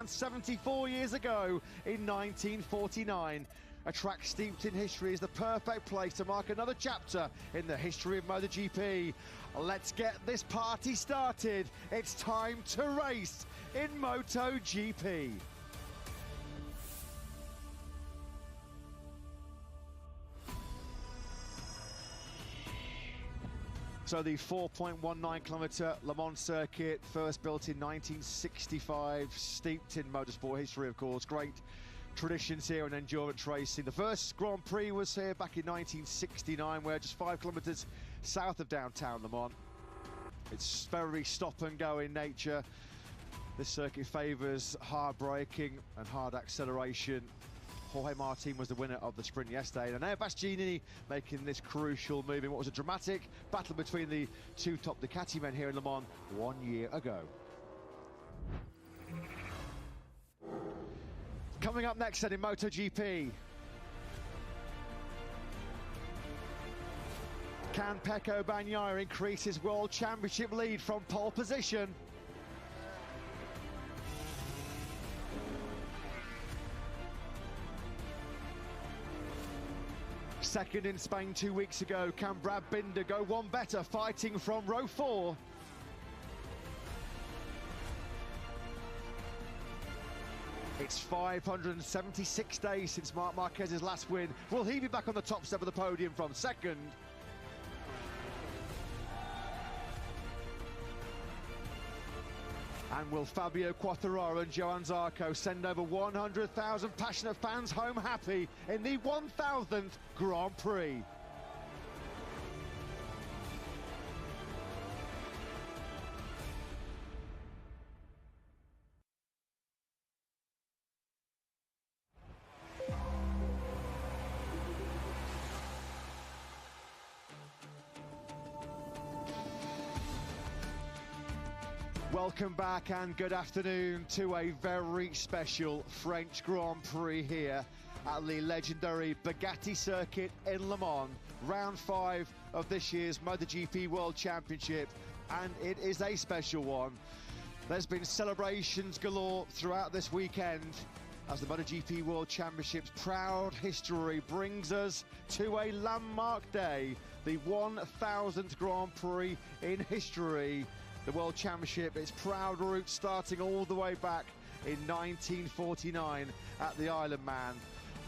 74 years ago in 1949. A track steeped in history is the perfect place to mark another chapter in the history of MotoGP. Let's get this party started. It's time to race in MotoGP. So the 4.19 kilometre Le Mans circuit, first built in 1965, steeped in motorsport history, of course. Great traditions here in endurance racing. The first Grand Prix was here back in 1969, where just 5 kilometres south of downtown Le Mans. It's very stop and go in nature. This circuit favours hard braking and hard acceleration. Jorge Martin was the winner of the sprint yesterday, and Enea Bastianini making this crucial move in what was a dramatic battle between the two top Ducati men here in Le Mans 1 year ago. Coming up next then in MotoGP, can Pecco Bagnaia increase his World Championship lead from pole position? Second in Spain 2 weeks ago, can Brad Binder go one better, fighting from row 4? It's 576 days since Marc Marquez's last win. Will he be back on the top step of the podium from second? And will Fabio Quartararo and Johann Zarco send over 100,000 passionate fans home happy in the 1000th Grand Prix? Welcome back and good afternoon to a very special French Grand Prix here at the legendary Bugatti circuit in Le Mans, round 5 of this year's MotoGP World Championship, and it is a special one. There's been celebrations galore throughout this weekend as the MotoGP World Championship's proud history brings us to a landmark day, the 1000th Grand Prix in history. The World Championship, its proud roots starting all the way back in 1949 at the Isle of Man.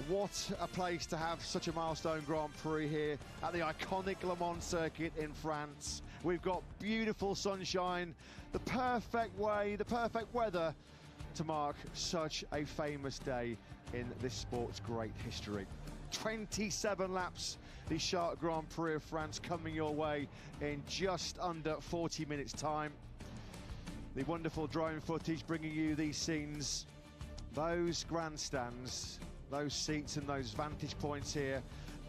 What a place to have such a milestone Grand Prix here at the iconic Le Mans circuit in France. We've got beautiful sunshine, the perfect way, the perfect weather to mark such a famous day in this sport's great history. 27 laps, the Chartres Grand Prix of France coming your way in just under 40 minutes time. The wonderful drone footage bringing you these scenes, those grandstands, those seats and those vantage points here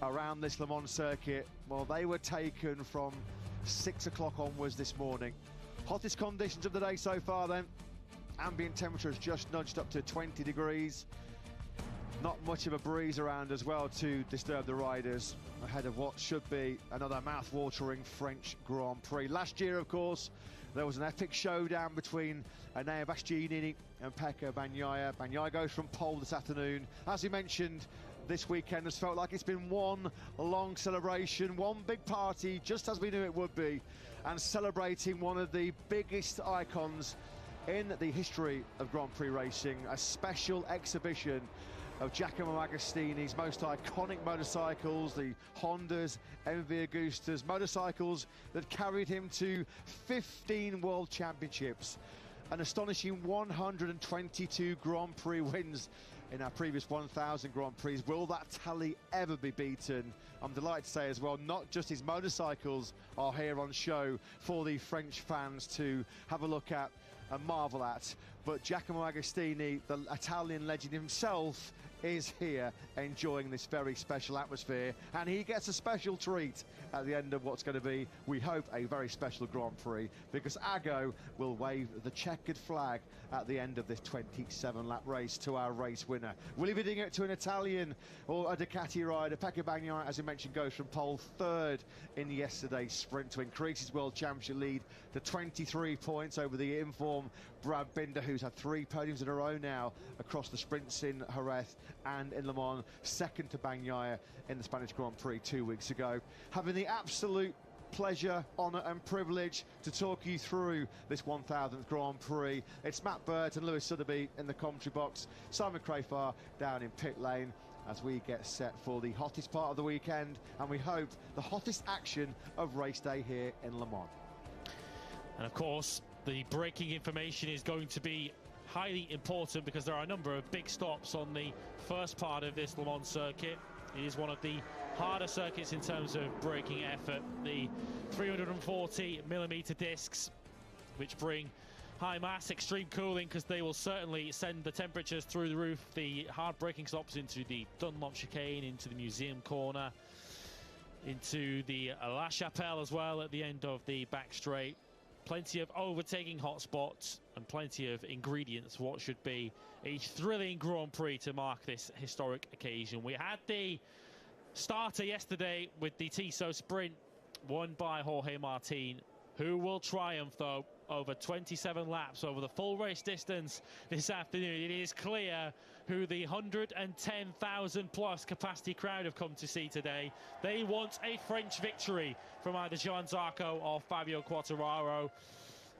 around this Le Mans circuit. Well, they were taken from 6 o'clock onwards this morning. Hottest conditions of the day so far then. Ambient temperature has just nudged up to 20 degrees. Not much of a breeze around as well to disturb the riders ahead of what should be another mouth-watering French Grand Prix. Last year, of course, there was an epic showdown between Enea Bastianini and Pecco Bagnaia. Bagnaia goes from pole this afternoon. As we mentioned, this weekend has felt like it's been one long celebration, one big party, just as we knew it would be, and celebrating one of the biggest icons in the history of Grand Prix racing, a special exhibition of Giacomo Agostini's most iconic motorcycles, the Hondas, MV Agustas, motorcycles that carried him to 15 World Championships, an astonishing 122 Grand Prix wins in our previous 1000 Grand Prix. Will that tally ever be beaten? I'm delighted to say as well, not just his motorcycles are here on show for the French fans to have a look at and marvel at, but Giacomo Agostini, the Italian legend himself, is here enjoying this very special atmosphere, and he gets a special treat at the end of what's going to be, we hope, a very special Grand Prix, because Ago will wave the checkered flag at the end of this 27-lap race to our race winner. Will he be doing it to an Italian or a Ducati rider? Pecco Bagnaia, as I mentioned, goes from pole third in yesterday's sprint to increase his World Championship lead to 23 points over the informed Brad Binder, who's had 3 podiums in a row now across the sprints in Jerez and in Le Mans, second to Bagnaia in the Spanish Grand Prix 2 weeks ago. Having the absolute pleasure, honour and privilege to talk you through this 1000th Grand Prix. It's Matt Burt and Lewis Sotheby in the commentary box, Simon Crafar down in pit lane as we get set for the hottest part of the weekend, and we hope the hottest action of race day here in Le Mans. And of course, the braking information is going to be highly important because there are a number of big stops on the first part of this Le Mans circuit. It is one of the harder circuits in terms of braking effort. The 340mm discs, which bring high mass, extreme cooling, because they will certainly send the temperatures through the roof. The hard braking stops into the Dunlop chicane, into the Museum corner, into the La Chapelle as well at the end of the back straight. Plenty of overtaking hotspots and plenty of ingredients for what should be a thrilling Grand Prix to mark this historic occasion. We had the starter yesterday with the Tissot sprint won by Jorge Martin, who will triumph though over 27 laps over the full race distance this afternoon. It is clear who the 110,000 plus capacity crowd have come to see today. They want a French victory from either Johann Zarco or Fabio Quartararo.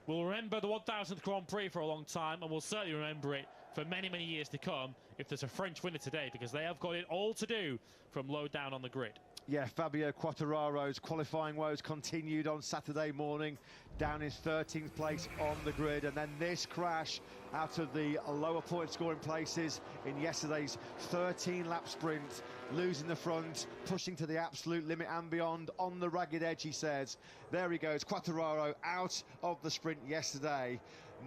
We'll remember the 1000th Grand Prix for a long time, and we'll certainly remember it for many, many years to come if there's a French winner today, because they have got it all to do from low down on the grid. Yeah, Fabio Quartararo's qualifying woes continued on Saturday morning, down in 13th place on the grid, and then this crash out of the lower point scoring places in yesterday's 13-lap sprint, losing the front, pushing to the absolute limit and beyond on the ragged edge, he says. There he goes, Quartararo out of the sprint yesterday.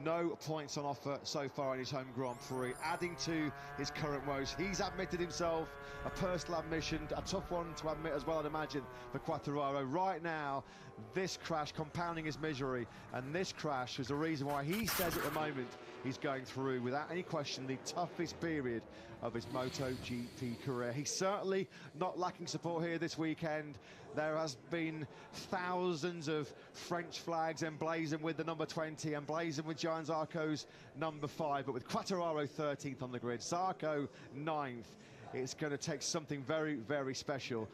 No points on offer so far in his home Grand Prix, adding to his current woes. He's admitted himself, a personal admission, a tough one to admit as well, I'd imagine, for Quartararo. Right now, this crash compounding his misery, and this crash is the reason why he says at the moment he's going through, without any question, the toughest period of his MotoGP career. He's certainly not lacking support here this weekend. There has been thousands of French flags emblazoned with the number 20, emblazoned with Johann Zarco's number 5, but with Quartararo 13th on the grid, Zarco 9th. It's going to take something very, very special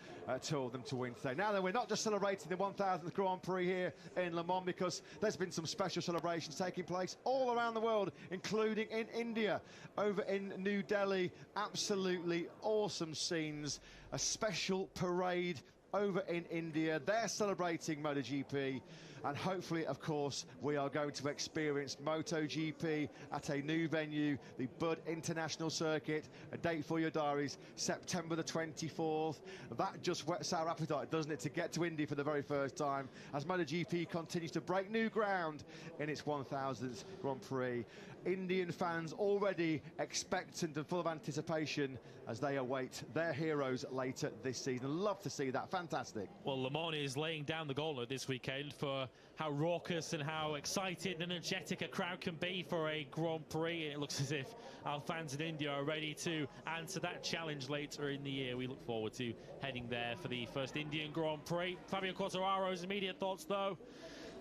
to all of them to win today. Now then, we're not just celebrating the 1000th Grand Prix here in Le Mans, because there's been some special celebrations taking place all around the world, including in India, over in New Delhi. Absolutely awesome scenes. A special parade over in India. They're celebrating MotoGP, and hopefully, of course, we are going to experience MotoGP at a new venue, the Bud International Circuit. A date for your diaries, September the 24th. That just whets our appetite, doesn't it, to get to Indy for the very first time, as MotoGP continues to break new ground in its 1000th Grand Prix. Indian fans already expectant and full of anticipation as they await their heroes later this season. Love to see that. Fantastic. Well, Le Mans is laying down the gauntlet this weekend for how raucous and how excited and energetic a crowd can be for a Grand Prix. It looks as if our fans in India are ready to answer that challenge later in the year. We look forward to heading there for the first Indian Grand Prix. Fabio Quartararo's immediate thoughts, though: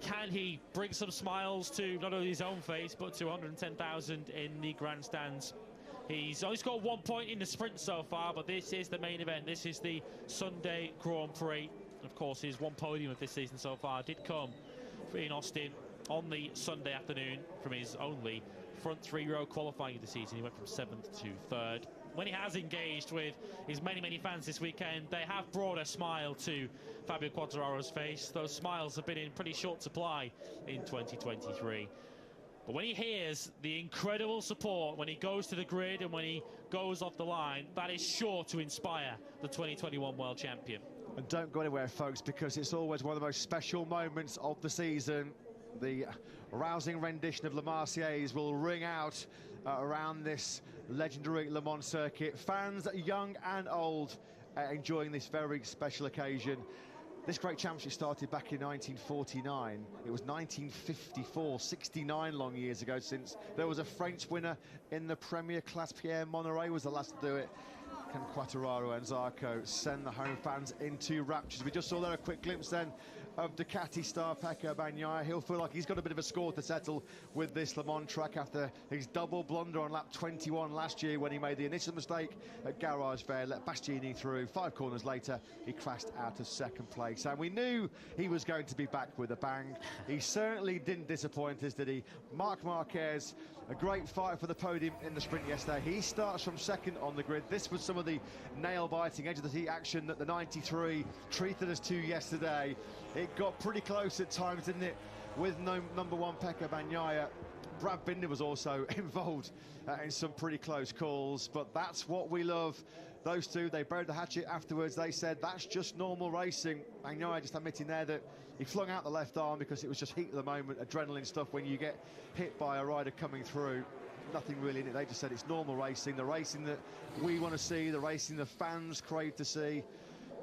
can he bring some smiles to not only his own face, but to 110,000 in the grandstands? He's only scored 1 point in the sprint so far, but this is the main event. This is the Sunday Grand Prix. Of course, his one podium of this season so far did come in Austin on the Sunday afternoon from his only front 3-row qualifying of the season. He went from 7th to 3rd. When he has engaged with his many, many fans this weekend, they have brought a smile to Fabio Quartararo's face. Those smiles have been in pretty short supply in 2023. But when he hears the incredible support, when he goes to the grid and when he goes off the line, that is sure to inspire the 2021 World Champion. And don't go anywhere, folks, because it's always one of the most special moments of the season. The rousing rendition of La Marseillaise will ring out around this legendary Le Mans circuit. Fans, young and old, enjoying this very special occasion. This great championship started back in 1949. It was 1954, 69 long years ago since there was a French winner in the Premier Class. Pierre Monneray was the last to do it. Can Quartararo and Zarco send the home fans into raptures? We just saw there a quick glimpse then of Ducati star Pecco Bagnaia. He'll feel like he's got a bit of a score to settle with this Le Mans track after his double blunder on lap 21 last year when he made the initial mistake at Garage Fair, let Bastianini through. 5 corners later, he crashed out of second place. And we knew he was going to be back with a bang. He certainly didn't disappoint us, did he? Marc Marquez, a great fight for the podium in the sprint yesterday. He starts from second on the grid. This was some of the nail-biting, edge-of-the-seat action that the 93 treated us to yesterday. It got pretty close at times, didn't it, with number 1 Pecco Bagnaia. Brad Binder was also involved in some pretty close calls, but that's what we love. Those two, they buried the hatchet afterwards. They said that's just normal racing. Bagnaia just admitting there that he flung out the left arm because it was just heat of the moment, adrenaline stuff when you get hit by a rider coming through. Nothing really in it. They just said it's normal racing, the racing that we want to see, the racing the fans crave to see.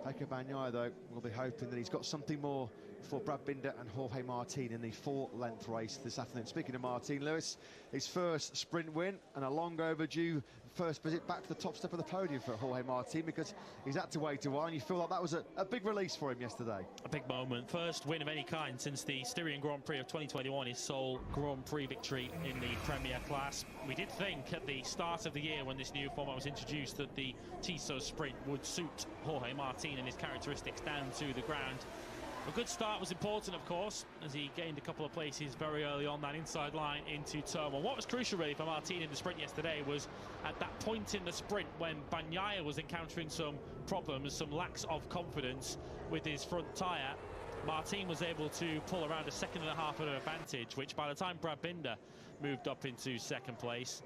Pecco Bagnaia, though, will be hoping that he's got something more for Brad Binder and Jorge Martin in the 4-length race this afternoon. Speaking of Martin, Lewis, his first sprint win and a long overdue first visit back to the top step of the podium for Jorge Martin, because he's had to wait a while, and you feel like that was a big release for him yesterday. A big moment. First win of any kind since the Styrian Grand Prix of 2021, his sole Grand Prix victory in the Premier Class. We did think at the start of the year when this new format was introduced that the Tissot sprint would suit Jorge Martin and his characteristics down to the ground. A good start was important, of course, as he gained a couple of places very early on that inside line into turn 1. What was crucial, really, for Martin in the sprint yesterday was at that point in the sprint when Bagnaia was encountering some problems, some lacks of confidence with his front tyre. Martin was able to pull around a 1.5 seconds of advantage, which by the time Brad Binder moved up into second place,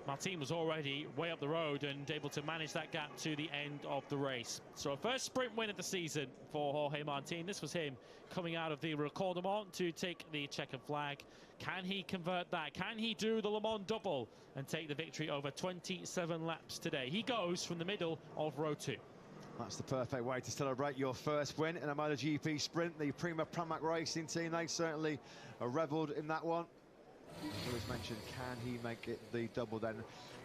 Martin was already way up the road and able to manage that gap to the end of the race. So a first sprint win of the season for Jorge Martin. This was him coming out of the Recordement to take the checkered flag. Can he convert that? Can he do the Le Mans double and take the victory over 27 laps today? He goes from the middle of row 2. That's the perfect way to celebrate your first win in a MotoGP sprint. The Prima Pramac Racing team, they certainly revelled in that one. As mentioned, can he make it the double then?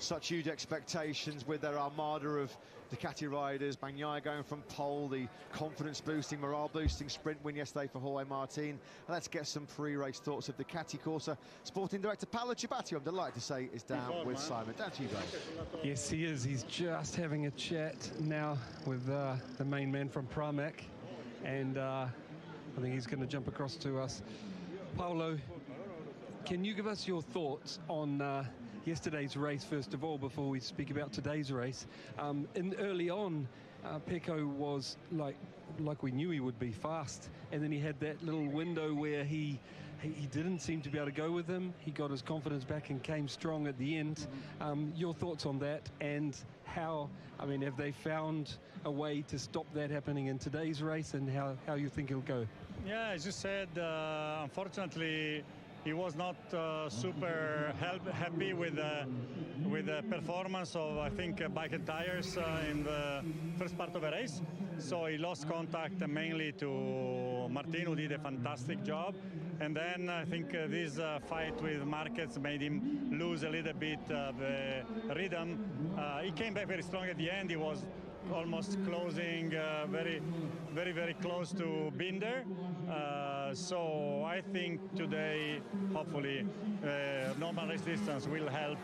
Such huge expectations with their armada of Ducati riders. Bagnaia going from pole, the confidence-boosting, morale-boosting sprint win yesterday for Jorge Martin. Let's get some pre-race thoughts of Ducati Corsa Sporting Director Paolo Ciabatti, I'm delighted to say, is down with Simon. Down to you, Dave. Yes, he is. He's just having a chat now with the main man from Pramac, and I think he's going to jump across to us. Paolo, can you give us your thoughts on yesterday's race, first of all, before we speak about today's race? Early on, Pecco was like we knew he would be, fast, and then he had that little window where he didn't seem to be able to go with him. He got his confidence back and came strong at the end. Your thoughts on that, and how, I mean, have they found a way to stop that happening in today's race, and how you think it'll go? Yeah, as you said, unfortunately, he was not super happy with the performance of, I think, bike and tires in the first part of the race. So he lost contact mainly to Martin, who did a fantastic job. And then I think this fight with Marquez made him lose a little bit the rhythm. He came back very strong at the end. He was almost closing very close to Binder. So I think today, hopefully, normal race distance will help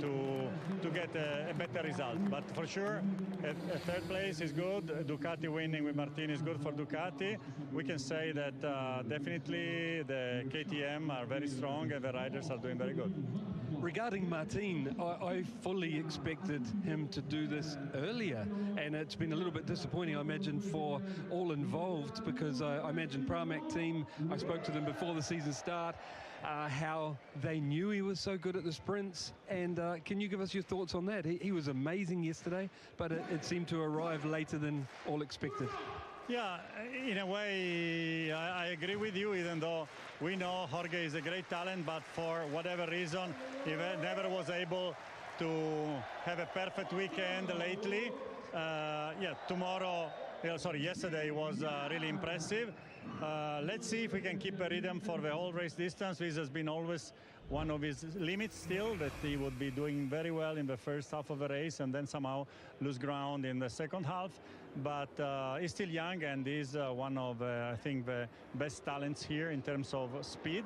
to get a better result. But for sure, a third place is good. Ducati winning with Martin is good for Ducati. We can say that definitely the KTM are very strong and the riders are doing very good. Regarding Martin, I fully expected him to do this earlier, and it's been a little bit disappointing, I imagine, for all involved, because I imagine Pramac team, I spoke to them before the season start, how they knew he was so good at the sprints, and can you give us your thoughts on that? He was amazing yesterday, but it seemed to arrive later than all expected. Yeah, in a way, I agree with you, even though we know Jorge is a great talent, but for whatever reason, he never was able to have a perfect weekend lately. Yesterday was really impressive. Let's see if we can keep a rhythm for the whole race distance. This has been always one of his limits still, that he would be doing very well in the first half of the race and then somehow lose ground in the second half. But he's still young, and he's one of, I think, the best talents here in terms of speed.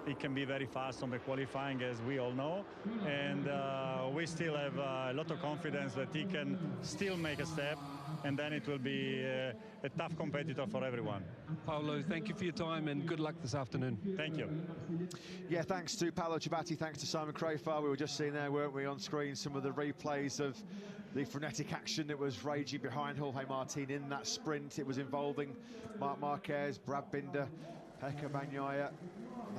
He can be very fast on the qualifying, as we all know, and we still have a lot of confidence that he can still make a step, and then it will be a tough competitor for everyone. Paolo, thank you for your time and good luck this afternoon. Thank you. Yeah, thanks to Paolo Ciabatti, thanks to Simon Crafar. We were just seeing there, weren't we, on screen, some of the replays of the frenetic action that was raging behind Jorge Martin in that sprint. It was involving Marc Marquez, Brad Binder, Pecco Bagnaia.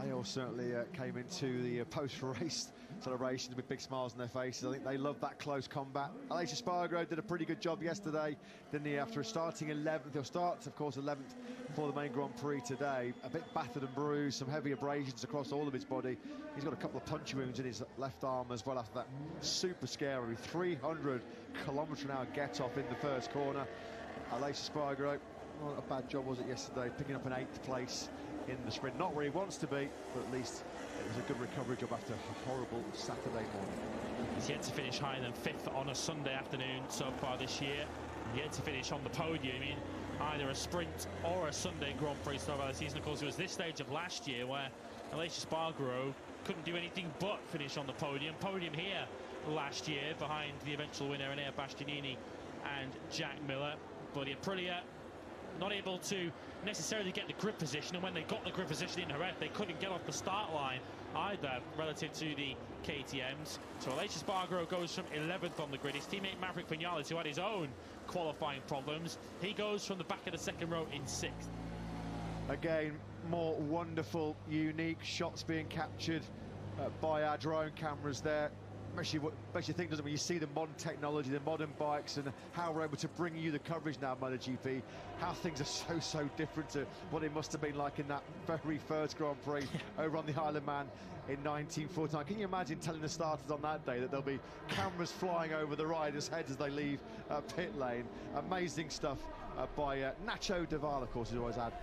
They all certainly came into the post-race celebrations with big smiles on their faces. I think they love that close combat. Aleix Espargaro did a pretty good job yesterday, didn't he? After starting 11th, he'll start, of course, 11th for the main Grand Prix today. A bit battered and bruised, some heavy abrasions across all of his body. He's got a couple of punch wounds in his left arm as well after that super scary 300-kilometre-an-hour get-off in the first corner. Aleix Espargaro, not a bad job, was it, yesterday, picking up an 8th place in the sprint. Not where he wants to be, but at least it was a good recovery job after a horrible Saturday morning. He's yet to finish higher than 5th on a Sunday afternoon so far this year. Yet to finish on the podium in either a sprint or a Sunday Grand Prix so far this season. Of course, it was this stage of last year where Aleix Espargaro couldn't do anything but finish on the podium. Podium here last year behind the eventual winner, Enea Bastianini and Jack Miller. But Aprilia not able to necessarily get the grip position, and when they got the grip position in Jerez, they couldn't get off the start line either relative to the KTMs. So Aleix Espargaro goes from 11th on the grid. His teammate Maverick Vinales, who had his own qualifying problems, he goes from the back of the second row in 6th. Again, more wonderful, unique shots being captured by our drone cameras there. Makes you think, doesn't it, when you see the modern technology, the modern bikes, and how we're able to bring you the coverage now of MotoGP, how things are so different to what it must have been like in that very first Grand Prix over on the Isle of Man in 1949. Can you imagine telling the starters on that day that there'll be cameras flying over the riders' heads as they leave pit lane? Amazing stuff by Nacho Deval, of course, who's always had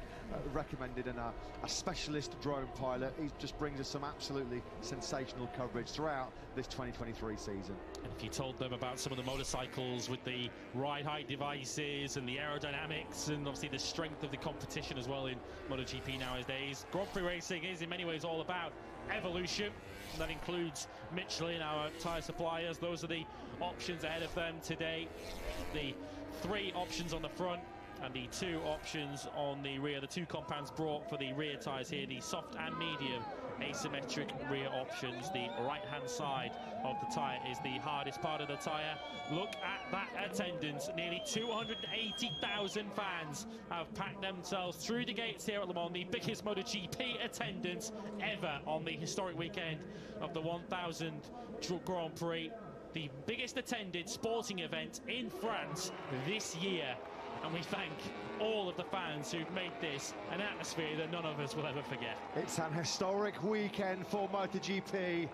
recommended, and a specialist drone pilot. He just brings us some absolutely sensational coverage throughout this 2023 season. And if you told them about some of the motorcycles with the ride height devices and the aerodynamics and obviously the strength of the competition as well in MotoGP nowadays, Grand Prix racing is in many ways all about evolution. And that includes Michelin, our tyre suppliers. Those are the options ahead of them today. The 3 options on the front and the 2 options on the rear. The 2 compounds brought for the rear tyres here, the soft and medium asymmetric rear options. The right-hand side of the tyre is the hardest part of the tyre. Look at that attendance. Nearly 280,000 fans have packed themselves through the gates here at Le Mans, the biggest MotoGP attendance ever on the historic weekend of the 1000 Grand Prix. The biggest attended sporting event in France this year. And we thank all of the fans who've made this an atmosphere that none of us will ever forget. It's an historic weekend for MotoGP,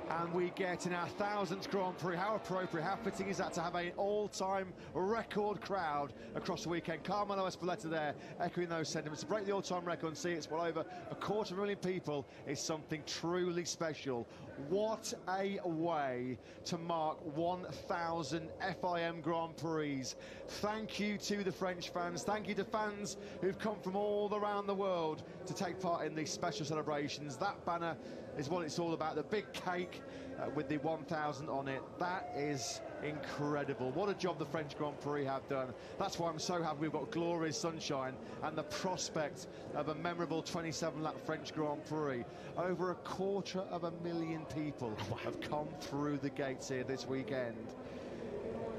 and we get in our 1000th Grand Prix. How appropriate, how fitting is that to have an all-time record crowd across the weekend? Carmelo Espeleta there echoing those sentiments. To break the all-time record and see it's well over 250,000 people is something truly special. What a way to mark 1000 FIM Grand Prix. Thank you to the French fans. Thank you to fans who've come from all around the world to take part in these special celebrations. That banner is what it's all about. The big cake with the 1000 on it. That is incredible. What a job the French Grand Prix have done. That's why I'm so happy we've got glorious sunshine and the prospect of a memorable 27-lap French Grand Prix. Over 250,000 people have come through the gates here this weekend.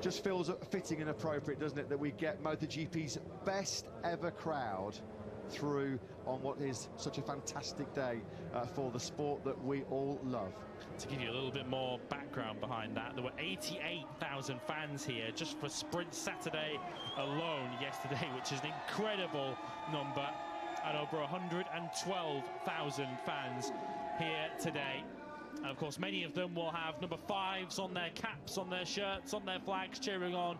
Just feels fitting and appropriate, doesn't it, that we get MotoGP's best ever crowd through on what is such a fantastic day for the sport that we all love. To give you a little bit more background behind that, there were 88,000 fans here just for Sprint Saturday alone yesterday, which is an incredible number, and over 112,000 fans here today. And of course, many of them will have number 5s on their caps, on their shirts, on their flags, cheering on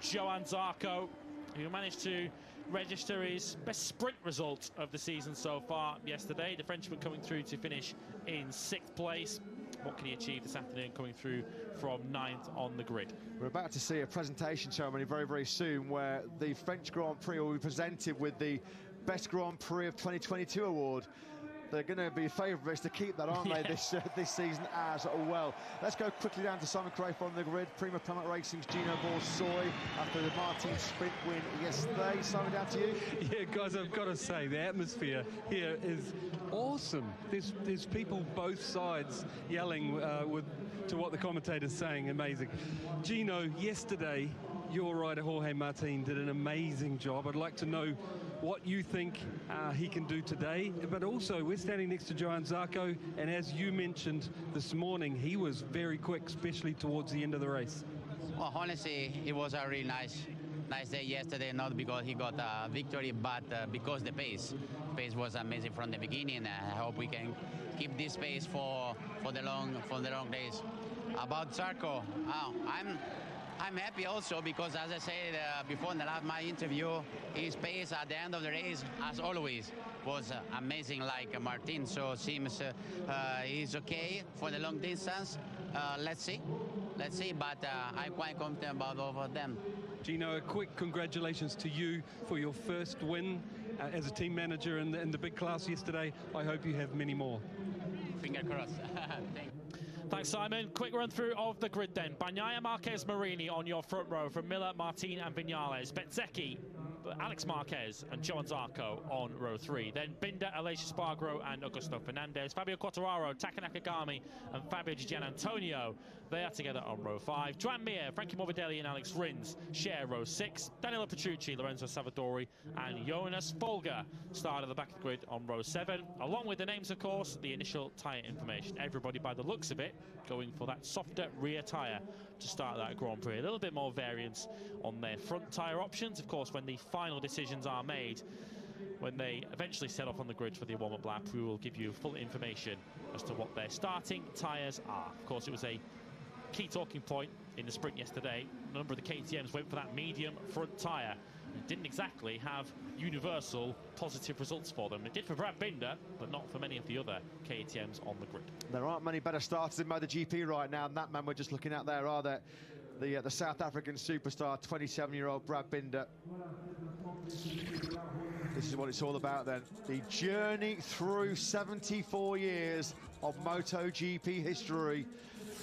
Johann Zarco, who managed to register his best sprint result of the season so far yesterday. The Frenchman coming through to finish in 6th place. What can he achieve this afternoon, coming through from 9th on the grid? We're about to see a presentation ceremony very, very soon, where the French Grand Prix will be presented with the Best Grand Prix of 2022 award. They're going to be favourites to keep that, aren't they, this season as well. Let's go quickly down to Simon Crieff on the grid. Prima Planet Racing's Gino Borsoi after the Martin sprint win yesterday. Simon, down to you. Yeah, guys, I've got to say, the atmosphere here is awesome. There's people both sides yelling to what the commentator's saying. Amazing. Gino, yesterday, your rider Jorge Martin did an amazing job. I'd like to know what you think he can do today, but also we're standing next to Johann Zarco, and as you mentioned this morning, he was very quick, especially towards the end of the race. Well, honestly, it was a really nice day yesterday, not because he got a victory, but because the pace was amazing from the beginning. I hope we can keep this pace for the long days. About Zarco, I'm happy also because, as I said before in my interview, his pace at the end of the race, as always, was amazing like Martin. So seems he's okay for the long distance. Let's see. But I'm quite confident about all of them. Gino, a quick congratulations to you for your first win as a team manager in the big class yesterday. I hope you have many more. Finger crossed. Thanks, Simon. Quick run through of the grid then. Bagnaia, Marquez, Marini on your front row from Miller, Martin and Viñales. Bezzecchi, Alex Marquez and Johann Zarco on row 3. Then Binder, Aleix Espargaro and Augusto Fernandez. Fabio Quartararo, Taka Nakagami and Fabio Di Gianantonio. They are together on row 5. Joan Mir, Frankie Morbidelli and Alex Rins share row 6. Danilo Petrucci, Lorenzo Savadori and Jonas Folger start at the back of the grid on row 7. Along with the names, of course, the initial tyre information. Everybody, by the looks of it, going for that softer rear tyre to start that Grand Prix. A little bit more variance on their front tyre options. Of course, when the final decisions are made, when they eventually set off on the grid for the warm-up lap, we will give you full information as to what their starting tyres are. Of course, it was a key talking point in the sprint yesterday. A number of the KTMs went for that medium front tyre. It didn't exactly have universal positive results for them. It did for Brad Binder, but not for many of the other KTMs on the grid. There aren't many better starters in MotoGP right now, and that man we're just looking at there, are there? The South African superstar, 27-year-old Brad Binder. This is what it's all about then. The journey through 74 years of MotoGP history.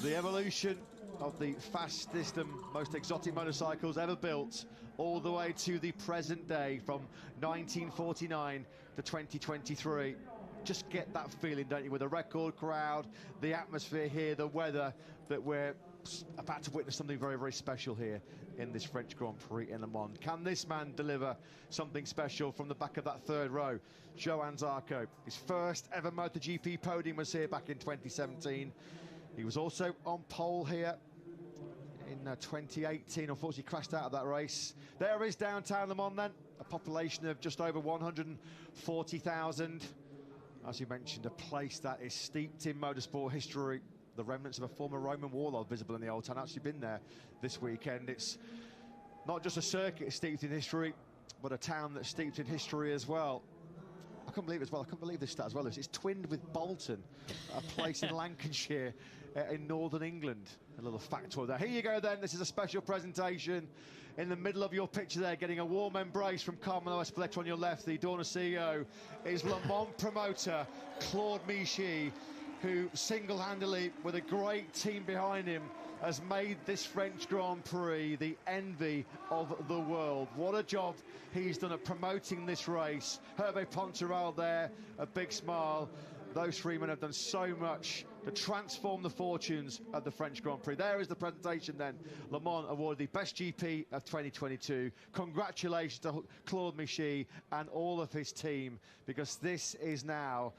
The evolution of the fastest and most exotic motorcycles ever built, all the way to the present day, from 1949 to 2023. Just get that feeling, don't you, with a record crowd, the atmosphere here, the weather, that we're about to witness something very, very special here in this French Grand Prix in Le Mans. Can this man deliver something special from the back of that third row? Johann Zarco, his first ever MotoGP podium was here back in 2017. He was also on pole here in 2018. Unfortunately crashed out of that race. There is downtown Le Mans then, a population of just over 140,000. As you mentioned, a place that is steeped in motorsport history. The remnants of a former Roman warlord visible in the old town. I've actually been there this weekend. It's not just a circuit steeped in history, but a town that's steeped in history as well. I couldn't believe it as well. I couldn't believe this stat as well. It's twinned with Bolton, a place in Lancashire in northern England. A little factoid there. Here you go then. This is a special presentation. In the middle of your picture there, getting a warm embrace from Carmelo Espeleta on your left, the Dorna CEO, is Le Mans promoter Claude Michy, who single-handedly, with a great team behind him, has made this French Grand Prix the envy of the world. What a job he's done at promoting this race. Hervé Poncharal there, a big smile. Those three men have done so much to transform the fortunes of the French Grand Prix. There is the presentation then. Le Mans awarded the best GP of 2022. Congratulations to Claude Michy and all of his team, because this is now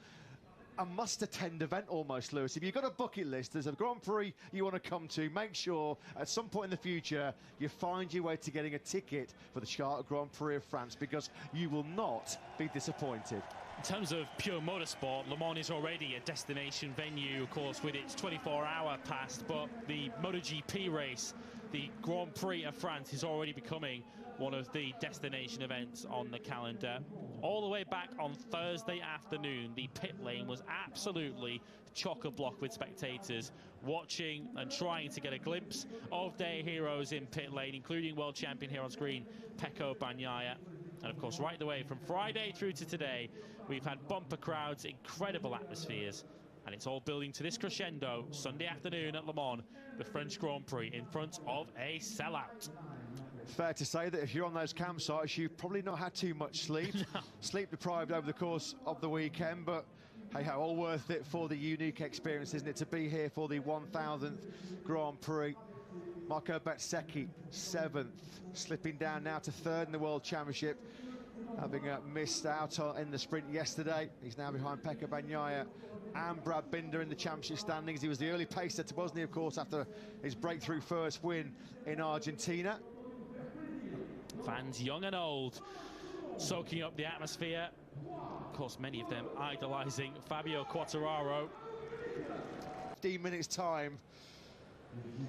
a must-attend event almost, Lewis. If you've got a bucket list, there's a Grand Prix you want to come to, make sure at some point in the future you find your way to getting a ticket for the Charter Grand Prix of France, because you will not be disappointed. In terms of pure motorsport, Le Mans is already a destination venue, of course, with its 24-hour pass, but the MotoGP race, the Grand Prix of France, is already becoming one of the destination events on the calendar. All the way back on Thursday afternoon, the pit lane was absolutely chock-a-block with spectators watching and trying to get a glimpse of their heroes in pit lane, including world champion here on screen, Pecco Bagnaia. And of course, right the way from Friday through to today, we've had bumper crowds, incredible atmospheres, and it's all building to this crescendo Sunday afternoon at Le Mans, the French Grand Prix, in front of a sellout. Fair to say that if you're on those campsites, you've probably not had too much sleep. No. Sleep deprived over the course of the weekend, but hey-ho, all worth it for the unique experience, isn't it, to be here for the 1000th Grand Prix. Marco Bezzecchi, 7th, slipping down now to 3rd in the World Championship, having missed out in the sprint yesterday. He's now behind Pecco Bagnaia and Brad Binder in the championship standings. He was the early pacer, wasn't he, of course, after his breakthrough first win in Argentina. Fans young and old soaking up the atmosphere. Of course, many of them idolising Fabio Quartararo. 15 minutes time.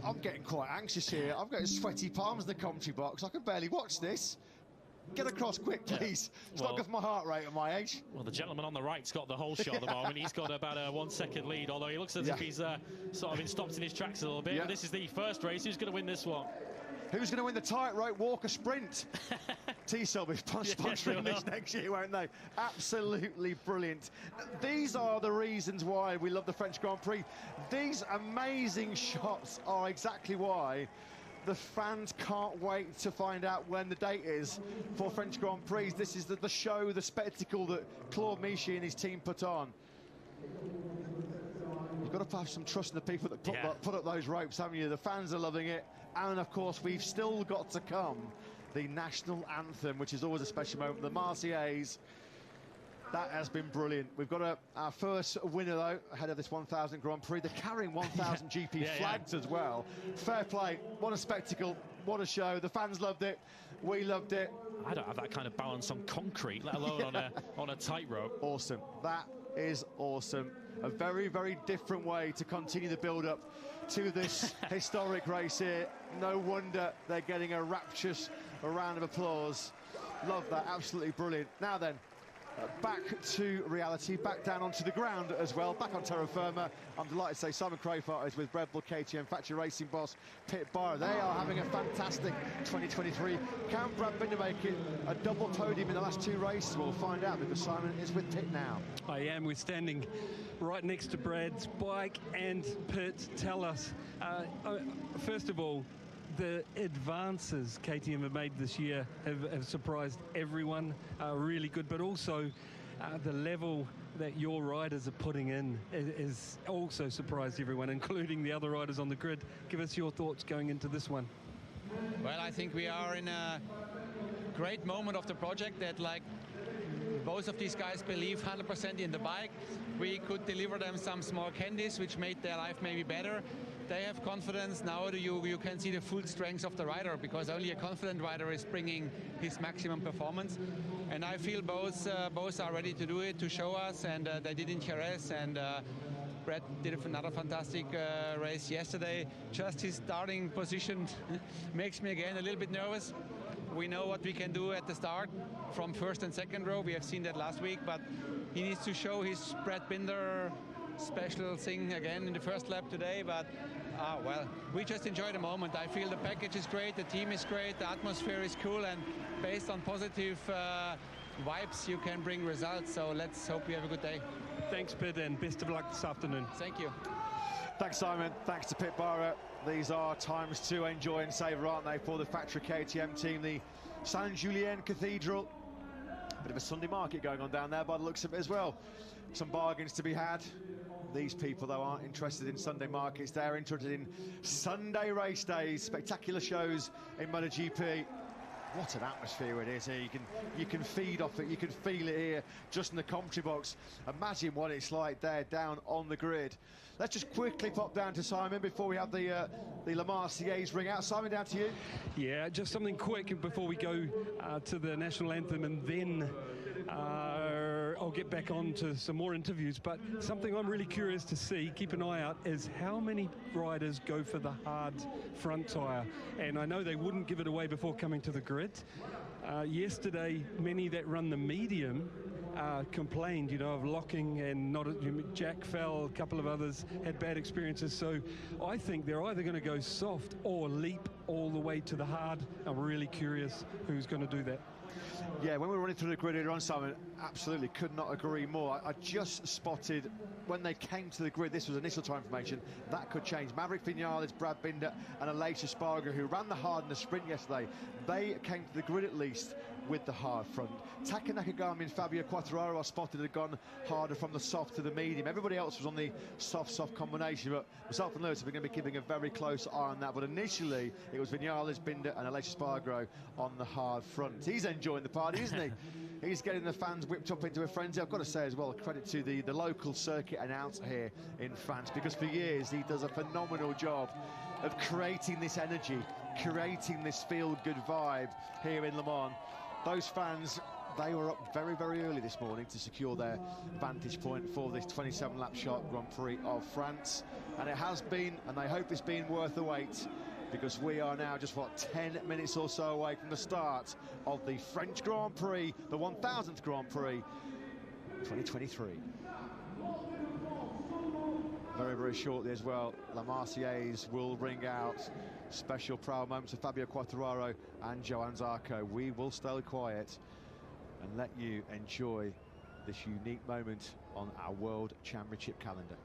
I'm getting quite anxious here. I've got sweaty palms in the commentary box. I can barely watch this. Get across quick, please. It's not good for my heart rate at my age. Well, the gentleman on the right's got the whole shot at the moment. He's got about a 1 second lead, although he looks as if he's sort of been stopped in his tracks a little bit. But this is the first race. Who's going to win this one? Who's going to win the tightrope walker sprint? T-Cell will be sponsoring this next year, won't they? Absolutely brilliant. These are the reasons why we love the French Grand Prix. These amazing shots are exactly why the fans can't wait to find out when the date is for French Grand Prix. This is the show, the spectacle that Claude Michy and his team put on. You've got to have some trust in the people that put up those ropes, haven't you? The fans are loving it. And, of course, we've still got to come the national anthem, which is always a special moment, the Marseillaise. That has been brilliant. We've got our first winner, though, ahead of this 1000 Grand Prix. They're carrying 1000 GP flags as well. Fair play. What a spectacle. What a show. The fans loved it. We loved it. I don't have that kind of balance on concrete, let alone on a tightrope. Awesome. That is awesome. A very, very different way to continue the build-up to this historic race here. No wonder they're getting a rapturous round of applause. Love that. Absolutely brilliant. Now then, back to reality, back down onto the ground as well, back on terra firma. I'm delighted to say Simon Crafart is with Red Bull KTM factory racing boss Pit Barr. They are having a fantastic 2023. Can Brad Binder make it a double podium in the last 2 races? We'll find out, because Simon is with Pit now. I am. We're standing right next to Brad's bike and Pit. Tell us, first of all, the advances KTM have made this year have surprised everyone, really good, but also the level that your riders are putting in is also surprised everyone, including the other riders on the grid. Give us your thoughts going into this one. Well, I think we are in a great moment of the project that, like, both of these guys believe 100% in the bike. We could deliver them some small candies which made their life maybe better. They have confidence. Now you can see the full strength of the rider, because only a confident rider is bringing his maximum performance. And I feel both are ready to do it, to show us, and they did in Jerez, and Brad did another fantastic race yesterday. Just his starting position makes me again a little bit nervous. We know what we can do at the start from first and second row. We have seen that last week, but he needs to show his Brad Binder special thing again in the first lap today. But well, we just enjoy the moment. I feel the package is great, the team is great, the atmosphere is cool, and based on positive vibes you can bring results. So let's hope we have a good day. Thanks, Pit, and best of luck this afternoon. Thank you. Thanks, Simon. Thanks to Pit Barra. These are times to enjoy and savour, aren't they, for the factory KTM team, the Saint-Julien Cathedral. Bit of a Sunday market going on down there by the looks of it as well. Some bargains to be had. These people, though, aren't interested in Sunday markets. They're interested in Sunday race days, spectacular shows in MotoGP. What an atmosphere it is here. You can feed off it. You can feel it here just in the commentary box. Imagine what it's like there down on the grid. Let's just quickly pop down to Simon before we have the Le Marseillaise ring out. Simon, down to you. Yeah, just something quick before we go to the national anthem, and then I'll get back on to some more interviews. But something I'm really curious to see, keep an eye out, is how many riders go for the hard front tyre. And I know they wouldn't give it away before coming to the grid. Yesterday, many that run the medium complained, you know, of locking and not. Jack fell, a couple of others had bad experiences. So I think they're either going to go soft or leap all the way to the hard. I'm really curious who's going to do that. Yeah, when we were running through the grid earlier on, Simon, absolutely could not agree more. I just spotted when they came to the grid, this was initial time information, that could change. Maverick Vinales, Brad Binder and Aleix Espargaro, who ran the hard in the sprint yesterday, they came to the grid at least with the hard front. Taka Nakagami and Fabio Quartararo, I spotted, had gone harder from the soft to the medium. Everybody else was on the soft combination, but myself and Lewis are going to be keeping a very close eye on that. But initially, it was Vinales, Binder and Aleix Espargaro on the hard front. He's enjoying the party, isn't he? He's getting the fans whipped up into a frenzy. I've got to say as well, credit to the local circuit announcer here in France, because for years he does a phenomenal job of creating this energy, creating this feel-good vibe here in Le Mans. Those fans, they were up very, very early this morning to secure their vantage point for this 27-lap shot Grand Prix of France. And it has been, and I hope it's been worth the wait, because we are now just, what, 10 minutes or so away from the start of the French Grand Prix, the 1000th Grand Prix 2023. Very, very shortly as well, La Marseillaise will ring out. Special proud moments of Fabio Quartararo and Johann Zarco. We will stay quiet and let you enjoy this unique moment on our World Championship calendar.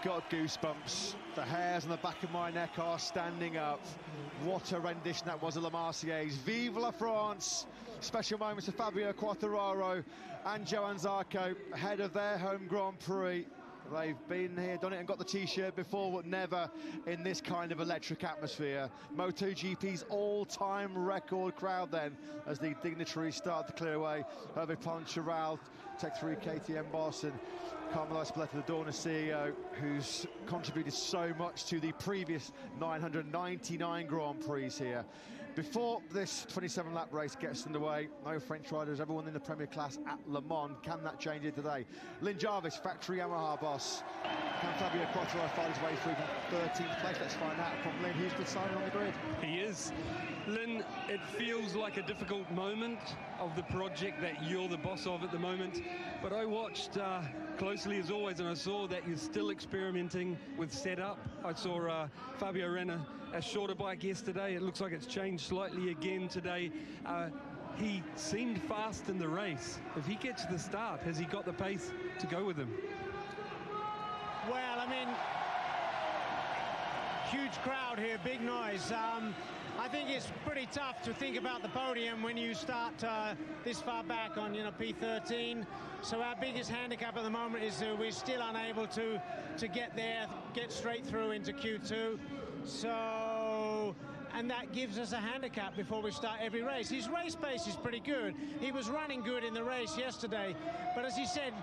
Got goosebumps. The hairs on the back of my neck are standing up. What a rendition that was of La Marseillaise. Vive la France! Special moments of Fabio Quartararo and Johann Zarco ahead of their home Grand Prix. They've been here, done it and got the T-shirt before, but never in this kind of electric atmosphere. MotoGP's all-time record crowd then, as the dignitaries start to clear away. Hervé Poncharal, Tech 3 KTM boss, and Carmelo Espeleta, the Dorna CEO, who's contributed so much to the previous 999 Grand Prix here. Before this 27-lap race gets underway, no French riders, everyone in the Premier class at Le Mans. Can that change here today? Lynn Jarvis, factory Yamaha boss. Can Fabio Quartararo fight his way through from 13th place? Let's find out from Lynn, who's been signing on the grid. He is. Lynn, it feels like a difficult moment of the project that you're the boss of at the moment, but I watched closely as always, and I saw that you're still experimenting with setup. I saw Fabio ran a shorter bike yesterday. It looks like it's changed slightly again today. He seemed fast in the race. If he gets the start, has he got the pace to go with him? Well, I mean, huge crowd here, big noise. I think it's pretty tough to think about the podium when you start this far back on, P13. So our biggest handicap at the moment is we're still unable to get there, get straight through into Q2. So and that gives us a handicap before we start every race. His race pace is pretty good. He was running good in the race yesterday, but as he said,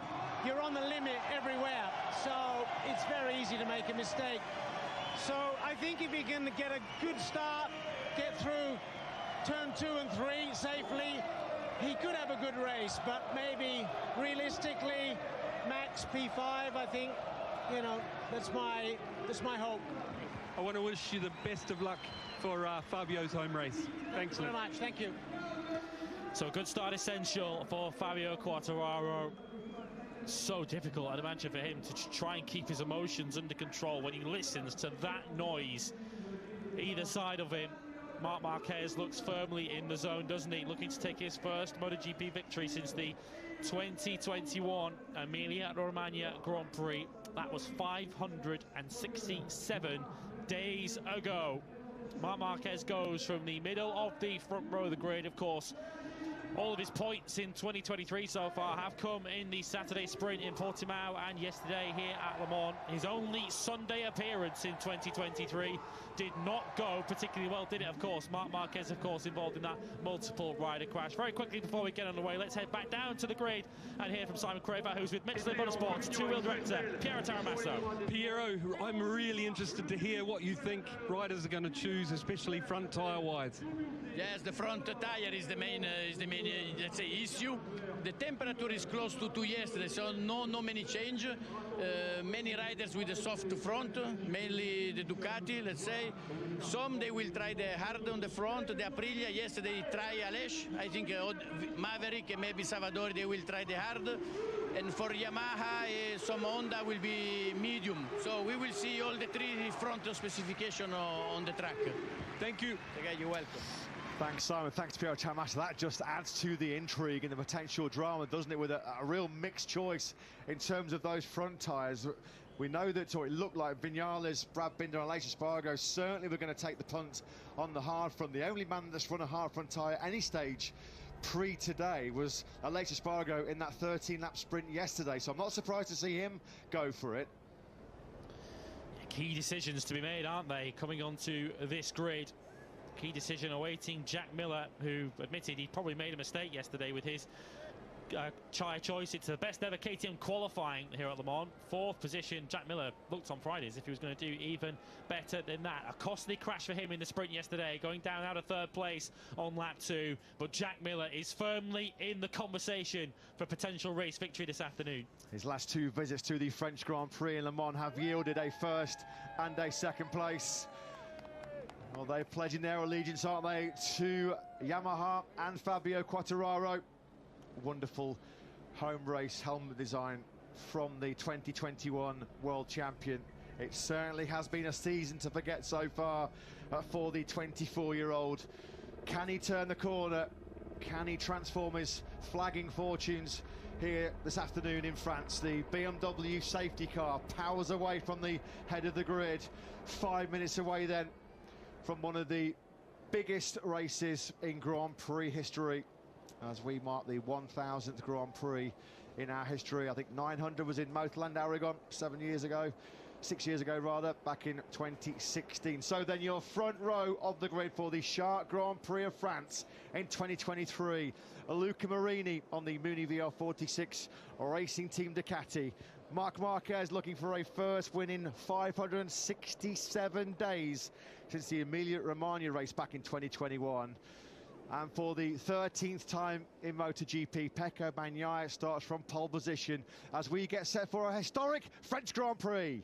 you're on the limit everywhere, so it's very easy to make a mistake. So I think if he can get a good start, get through turn 2 and 3 safely, he could have a good race, but maybe realistically, max P5, I think, you know, that's my hope. I want to wish you the best of luck for Fabio's home race. Thanks very much. Thank you. So a good start essential for Fabio Quartararo. So difficult, I'd imagine, for him to try and keep his emotions under control when he listens to that noise either side of him. Marc Marquez looks firmly in the zone, doesn't he? Looking to take his first MotoGP victory since the 2021 Emilia-Romagna Grand Prix. That was 567 days ago. Marc Marquez goes from the middle of the front row of the grid, of course. All of his points in 2023 so far have come in the Saturday sprint in Portimao and yesterday here at Le Mans. His only Sunday appearance in 2023 did not go particularly well, did it, of course? Marc Marquez, of course, involved in that multiple rider crash. Very quickly, before we get underway, let's head back down to the grid and hear from Simon Craver, who's with Michelin Motorsports two-wheel director Piero Taramasso. Piero, I'm really interested to hear what you think riders are going to choose, especially front tyre-wise. Yes, the front tire is the main let's say, issue. The temperature is close to yesterday, so no many change. Many riders with a soft front, mainly the Ducati, let's say. Some they will try the hard on the front. The Aprilia yesterday try Aleix. I think Maverick and maybe Salvador they will try the hard. And for Yamaha, some Honda will be medium. So we will see all the three front specification on the track. Thank you. Okay, you're welcome. Thanks, Simon. Thanks, Piero Taramasso. That just adds to the intrigue and the potential drama, doesn't it, with a real mixed choice in terms of those front tyres. We know that, or it looked like Vinales, Brad Binder and Aleix Espargaro certainly were going to take the punt on the hard front. The only man that's run a hard front tyre any stage pre-today was Aleix Espargaro in that 13-lap sprint yesterday, so I'm not surprised to see him go for it. Key decisions to be made, aren't they, coming onto this grid? Key decision awaiting Jack Miller, who admitted he probably made a mistake yesterday with his tyre choice. It's the best ever KTM qualifying here at Le Mans. 4th position. Jack Miller looked on Friday as if he was going to do even better than that. A costly crash for him in the sprint yesterday, going down out of 3rd place on lap 2. But Jack Miller is firmly in the conversation for potential race victory this afternoon. His last 2 visits to the French Grand Prix in Le Mans have yielded a 1st and a 2nd place. Well, they're pledging their allegiance, aren't they, to Yamaha and Fabio Quartararo. Wonderful home race helmet design from the 2021 world champion. It certainly has been a season to forget so far for the 24-year-old. Can he turn the corner? Can he transform his flagging fortunes here this afternoon in France? The BMW safety car powers away from the head of the grid. 5 minutes away then from one of the biggest races in Grand Prix history, as we mark the 1000th Grand Prix in our history. I think 900 was in Motorland Aragon 6 years ago rather, back in 2016. So then your front row of the grid for the Chartres Grand Prix of France in 2023. Luca Marini on the Muni VR46 Racing Team Ducati. Marc Marquez looking for a first win in 567 days since the Emilia-Romagna race back in 2021. And for the 13th time in MotoGP, Pecco Bagnaia starts from pole position as we get set for a historic French Grand Prix.